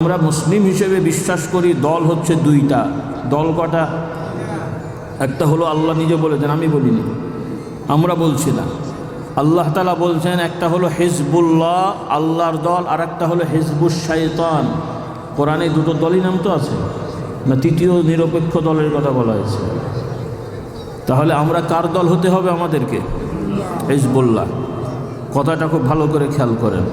আমরা মুসলিম হিসেবে বিশ্বাস করি দল হচ্ছে দুইটা। দল কটা? একটা হলো আল্লাহ নিজে বলেছেন, আমি বলিনি, আমরা বলছি না, আল্লাহ তাআলা বলছেন। একটা হলো হিজবুল্লাহ, আল্লাহর দল, আর একটা হলো হিজবুশ শাইতান। কোরআনে দুটো দলই নাম তো আছে না? তৃতীয় নিরপেক্ষ দলের কথা বলা হয়েছে। তাহলে আমরা কার দল হতে হবে? আমাদেরকে হিজবুল্লাহ। কথাটা খুব ভালো করে খেয়াল করেন।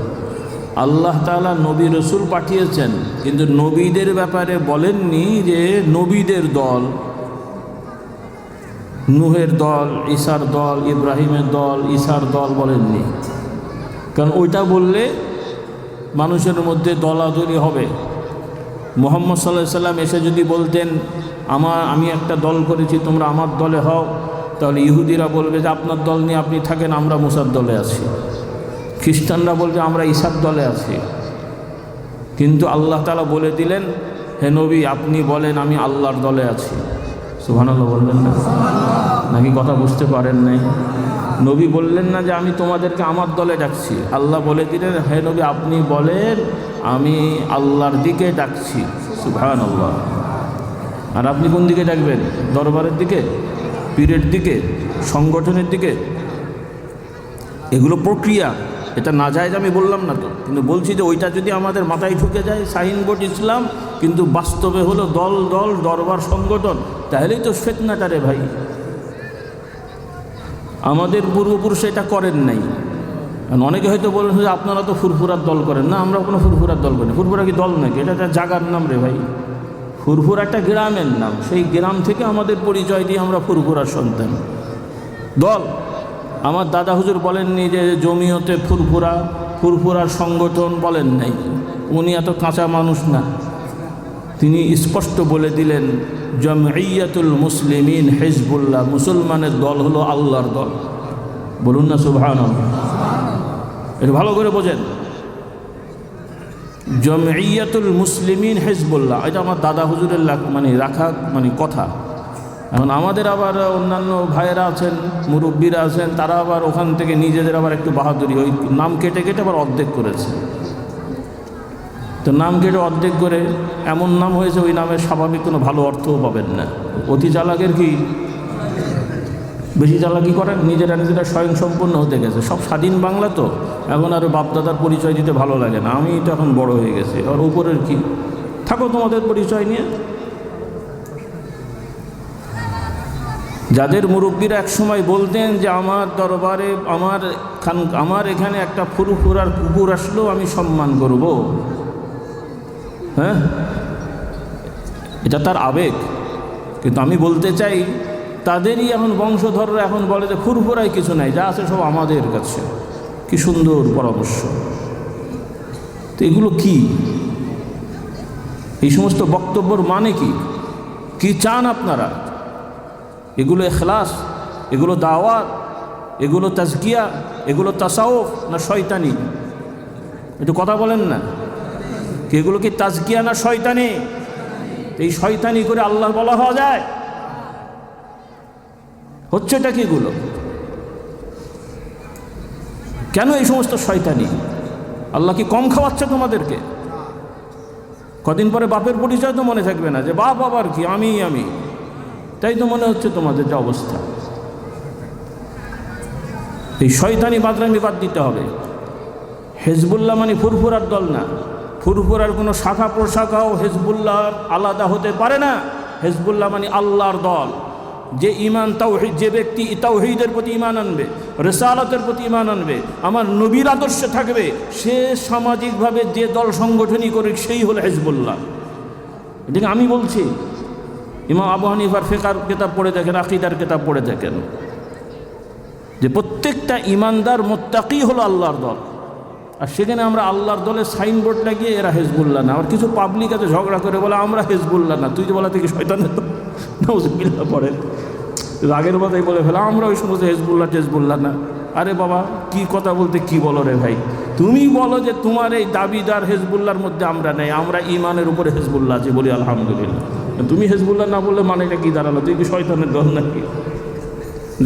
আল্লাহ তাআলা নবী রসুল পাঠিয়েছেন, কিন্তু নবীদের ব্যাপারে বলেননি যে নবীদের দল, নূহের দল, ঈসার দল, ইব্রাহিমের দল, ঈসার দল বলেননি। কারণ ওইটা বললে মানুষের মধ্যে দলাদলি হবে। মুহাম্মদ সাল্লাল্লাহু আলাইহি সাল্লাম এসে যদি বলতেন আমি একটা দল করেছি, তোমরা আমার দলে হও, তাহলে ইহুদিরা বলবে যে আপনার দল নিয়ে আপনি থাকেন, আমরা মুসার দলে আছি। খ্রিস্টানরা বলবে আমরা ঈসার দলে আছি। কিন্তু আল্লাহ তাআলা বলে দিলেন, হে নবী আপনি বলেন আমি আল্লাহর দলে আছি। সুবহানাল্লাহ বললেন না? নাকি কথা বুঝতে পারেন নাই? নবী বললেন না যে আমি তোমাদেরকে আমার দলে ডাকছি। আল্লাহ বলে দিলেন, হে নবী আপনি বলেন আমি আল্লাহর দিকে ডাকছি। সুবহানাল্লাহ। আর আপনি কোন দিকে ডাকবেন? দরবারের দিকে, পীরের দিকে, সংগঠনের দিকে? এগুলো প্রক্রিয়া, এটা না যায় আমি বললাম না তো, কিন্তু বলছি যে ওইটা যদি আমাদের মাথায় ঢুকে যায়, সাইনবোর্ড ইসলাম, কিন্তু বাস্তবে হলো দল দল, দরবার, সংগঠন, তাহলেই তো ফিতনাটা রে ভাই। আমাদের পূর্বপুরুষ এটা করেন নাই। অনেকে হয়তো বলেন যে আপনারা তো ফুরফুরার দল করেন। না, আমরা কোনো ফুরফুরার দল করি না। ফুরফুরা কি দল নাকি? এটা একটা জায়গার নাম রে ভাই। ফুরফুরা একটা গ্রামের নাম, সেই গ্রাম থেকে আমাদের পরিচয় দিয়ে আমরা ফুরফুরার সন্তান। দল আমার দাদা হুজুর বলেননি যে জমিয়তে ফুরফুরা, ফুরফুরার সংগঠন বলেন নাই। উনি এত কাঁচা মানুষ না, তিনি স্পষ্ট বলে দিলেন জামঈয়াতুল মুসলিমিন হিজবুল্লাহ, মুসলমানের দল হলো আল্লাহর দল। বলুন না সুবহানাল্লাহ। এটা ভালো করে বোঝেন, জামঈয়াতুল মুসলিমিন হিজবুল্লাহ, এটা আমার দাদা হুজুরের রাখা কথা। এখন আমাদের আবার অন্যান্য ভাইয়েরা আছেন, মুরব্বীরা আছেন, তারা আবার ওখান থেকে নিজেদের আবার একটু বাহাদুরি, ওই নাম কেটে কেটে আবার অর্ধেক করেছে। তো নাম কেটে অর্ধেক করে এমন নাম হয়েছে, ওই নামের স্বাভাবিক কোনো ভালো অর্থও পাবেন না। অতি চালাকের কি বেশি চালাকি করেন, নিজেরা স্বয়ংসম্পূর্ণ হতে গেছে। সব স্বাধীন বাংলা তো, এখন আর বাপদাদার পরিচয় দিতে ভালো লাগে না। আমি তো এখন বড় হয়ে গেছি, আর উপরের কি থাকো তোমাদের পরিচয় নিয়ে। যাদের মুরব্বীরা একসময় বলতেন যে আমার দরবারে আমার এখানে একটা ফুরফুরার কুকুর আসলেও আমি সম্মান করব, হ্যাঁ, এটা তার আবেগ। কিন্তু আমি বলতে চাই তাদেরই এখন বংশধররা এখন বলে যে ফুরফুরাই কিছু নাই, যা আছে সব আমাদের কাছে। কি সুন্দর পরামর্শ! তো এগুলো কি? এই সমস্ত বক্তব্যর মানে কি চান আপনারা? এগুলো ইখলাস, এগুলো দাওয়াত, এগুলো তাজকিয়া, এগুলো তাসাউফ, না শয়তানি? একটু কথা বলেন না, এগুলো কি তাজকিয়া না শয়তানি? এই শয়তানি করে আল্লাহ বলা হওয়া যায়? হচ্ছেটা কি এগুলো? কেন এই সমস্ত শয়তানি? আল্লাহ কি কম খাওয়াচ্ছে তোমাদেরকে? কদিন পরে বাপের পরিচয় তো মনে থাকবে না, যে বাপ আবার কি আমি, তাই তো মনে হচ্ছে তোমাদের যে অবস্থা। এই শয়তানি বাদরামি বাদ দিতে হবে। হিজবুল্লাহ মানে ফুরফুরার দল না। ফুরফুরার কোনো শাখা প্রশাখাও হিজবুল্লাহ আলাদা হতে পারে না। হিজবুল্লাহ মানে আল্লাহর দল। যে ঈমান তাওহীদ, যে ব্যক্তি তাওহীদের প্রতি ঈমান আনবে, রিসালাতের প্রতি ঈমান আনবে, আমার নবীর আদর্শে থাকবে, সে সামাজিকভাবে যে দল সংগঠনই করে সেই হলো হিজবুল্লাহ। এদিকে আমি বলছি, ইমাম আবু হানিফার ফিকহের কিতাব পড়ে দেখেন, আকীদার কিতাব পড়ে দেখেন, যে প্রত্যেকটা ঈমানদার মুত্তাকি হলো আল্লাহর দল। আর সেখানে আমরা আল্লাহর দলের সাইনবোর্ড লাগিয়ে এরা হিজবুল্লাহ না। আর কিছু পাবলিক আছে ঝগড়া করে বলে আমরা হিজবুল্লাহ না। তুই যে বলা থেকে শয়তানের তো নাউযুবিল্লাহ পড়ে, রাগের কথাই বলে ফেলা আমরা ওই সমস্ত হিজবুল্লাহ না। আরে বাবা, কি কথা বলতে কি বলো রে ভাই? তুমি বলো যে তোমার এই দাবিদার হিজবুল্লাহর মধ্যে আমরা নেই, আমরা ঈমানের উপরে হিজবুল্লাহ আছি, বলি আলহামদুলিল্লাহ। তুমি হিজবুল্লাহ না বললে মানে এটা কি দাঁড়ালো? তুই কি শয়তানের দল নাকি?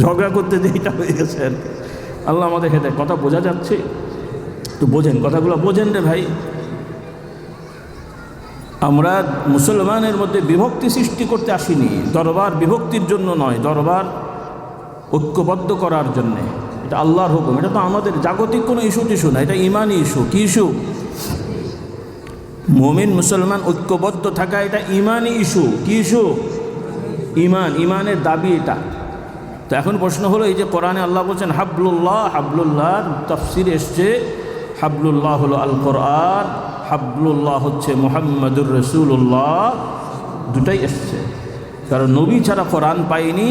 ঝগড়া করতে যে এটা হয়ে গেছে আর কি। আল্লাহ আমাদের হেদায়েত। কথা বোঝা যাচ্ছে? তো বোঝেন, কথাগুলো বোঝেন রে ভাই। আমরা মুসলমানের মধ্যে বিভক্তি সৃষ্টি করতে আসিনি, দরবার বিভক্তির জন্য নয়, দরবার ঐক্যবদ্ধ করার জন্যে। এটা আল্লাহর হুকুম, এটা তো আমাদের জাগতিক কোনো ইস্যু টিস্যু না, এটা ইমানি ইস্যু। কী ইস্যু? মুমিন মুসলমান ঐক্যবদ্ধ থাকা এটা ইমানি ইস্যু। কী ইস্যু? ইমান, ইমানের দাবি এটা। তো এখন প্রশ্ন হলো, এই যে কোরআনে আল্লাহ বলছেন হাবলুল্লাহ, হাবলুল্লাহর তাফসির এসছে হাবলুল্লাহ হলো আল কোরআন, হাবলুল্লাহ হচ্ছে মুহাম্মাদুর রাসূলুল্লাহ, দুটাই এসছে। কারণ নবী ছাড়া কোরআন পায়নি,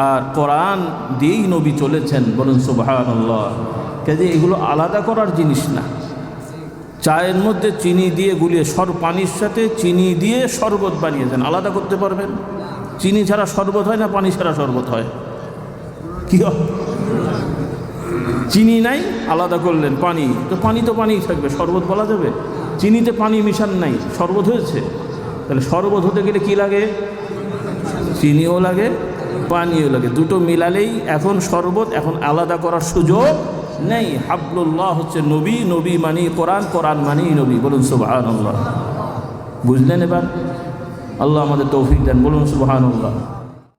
আর কোরআন দিয়েই নবী চলেছেন, বলুন সুবহানাল্লাহ। কাজে এগুলো আলাদা করার জিনিস না। চায়ের মধ্যে চিনি দিয়ে গুলিয়ে পানির সাথে চিনি দিয়ে শরবত বানিয়েছেন, আলাদা করতে পারবেন? চিনি ছাড়া শরবত হয় না পানি ছাড়া শরবত হয়? কি হয়? চিনি নাই, আলাদা করলেন পানি, তো পানিই থাকবে, শরবত বলা যাবে? চিনিতে পানি মিশান নাই, শরবত হয়েছে। তাহলে শরবত হতে গেলে কি লাগে? চিনিও লাগে, পানিও লাগে, দুটো মিলালেই এখন শরবত। এখন আলাদা করার সুযোগ নেই। হাবলুল্লাহ হচ্ছে নবী, নবী মানি কোরআন, কোরআন মানি নবী, বলুন সুবহানাল্লাহ। বুঝলেন এবার? আল্লাহ আমাদের তৌফিক দেন, বলুন সুবহানাল্লাহ।